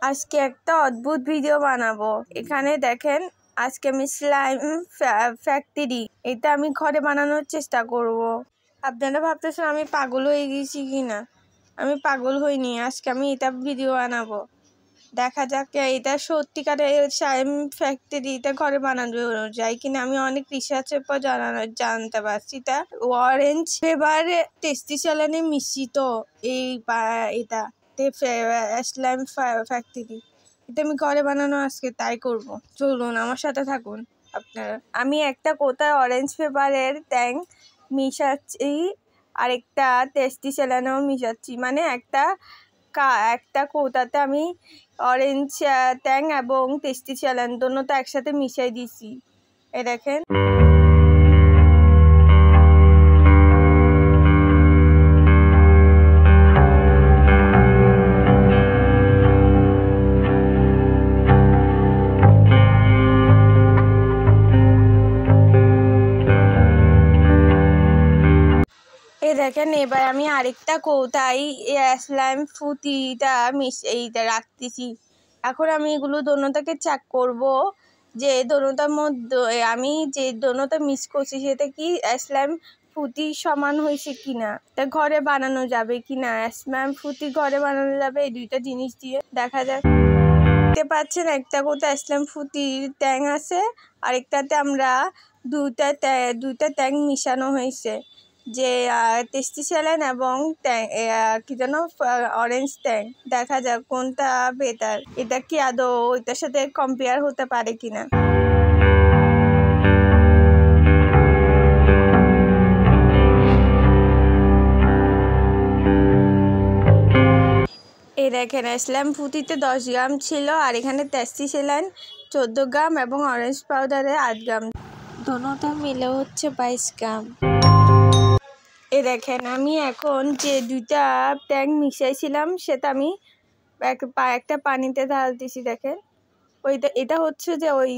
আজকে একটা অদ্ভুত ভিডিও বানাবো। এখানে দেখেন, আজকে আমি স্লাইম ফ্যাক্টরি এটা আমি ঘরে বানানোর চেষ্টা করব। আপনারা ভাবতেছেন আমি পাগল হয়ে গেছি কিনা। আমি পাগল হইনি, আজকে আমি এটা ভিডিও বানাবো। দেখা যাক এটা সত্যিকারের স্লাইম ফ্যাক্টরি এটা ঘরে বানানো যায় কিনা। আমি অনেক রিসার্চের পর জানতে পারছি এটা অরেঞ্জ ফ্লেভার টেস্টি স্যালানে মিশ্রিত এটা স্লাইম ফ্যাক্টরি। এটা আমি ঘরে বানানো আজকে তাই করব। চলুন আমার সাথে থাকুন আপনারা। আমি একটা কোথায় অরেঞ্জ ফ্লেভারের ট্যাং মিশাচ্ছি, আরেকটা টেস্টি স্যালানেও মিশাচ্ছি। মানে একটা কৌটাতে আমি অরেঞ্জ ট্যাং এবং টেস্টি স্যালান দুটোটা একসাথে মিশাই দিছি। এই দেখেন, এবার আমি আরেকটা কৌটায় স্লাইম ফুটিটা এইটা রাখতেছি। এখন আমি এগুলো দোনোটাকে চেক করব যে দোনোটার মধ্যে আমি যে দোনোটা মিক্স করছি সেটা কি স্লাইম ফুটি সমান হয়েছে কিনা, তা ঘরে বানানো যাবে কিনা। স্লাইম ফুটি ঘরে বানানো যাবে এই দুইটা জিনিস দিয়ে। দেখা যাক। দেখতে পাচ্ছেন একটা কোথায় স্লাইম ফুটির ট্যাং আছে, আরেকটাতে আমরা দুইটা ট্যাং মিশানো হয়েছে, যে টেস্টি স্যালান এবং কি যেন অরেঞ্জ ট্যাং। দেখা যাক কোনটা বেটার, এটা কি আদৌ ওইটার সাথে কম্পেয়ার হতে পারে কিনা। এই দেখেন, স্লাইম ফুটিতে 10 গ্রাম ছিল, আর এখানে টেস্টি স্যালান 14 গ্রাম এবং অরেঞ্জ পাউডারে 8 গ্রাম, দোনোটা মিলে হচ্ছে 22 গ্রাম। এই দেখেন, আমি এখন যে দুইটা ট্যাং মিশাইছিলাম সেটা আমি একটা পানিতে ঢালতেছি। দেখেন এটা হচ্ছে যে ওই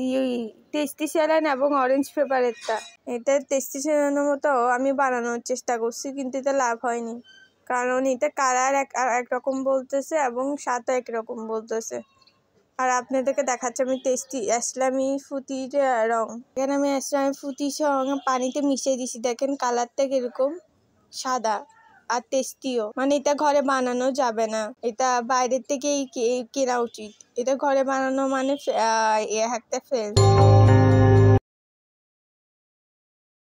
টেস্টি স্যালান এবং অরেঞ্জ ফ্লেভারেরটা। এটা টেস্টি স্যালানের মতো আমি বানানোর চেষ্টা করছি, কিন্তু এটা লাভ হয়নি, কারণ এটা কালার একরকম বলতেছে এবং স্বাদও একরকম বলতেছে। আর আপনাদেরকে দেখাচ্ছে আমি টেস্টি ইসলামি ফুটির রং। এখানে আমি ইসলামি ফুটির সঙ্গে পানিতে মিশিয়ে দিছি। দেখেন কালারটা কিরকম সাদা আর টেস্টিও। মানে এটা ঘরে বানানো যাবে না, এটা বাইরের থেকেই কেনা উচিত। এটা ঘরে বানানো মানে একটা ফেল।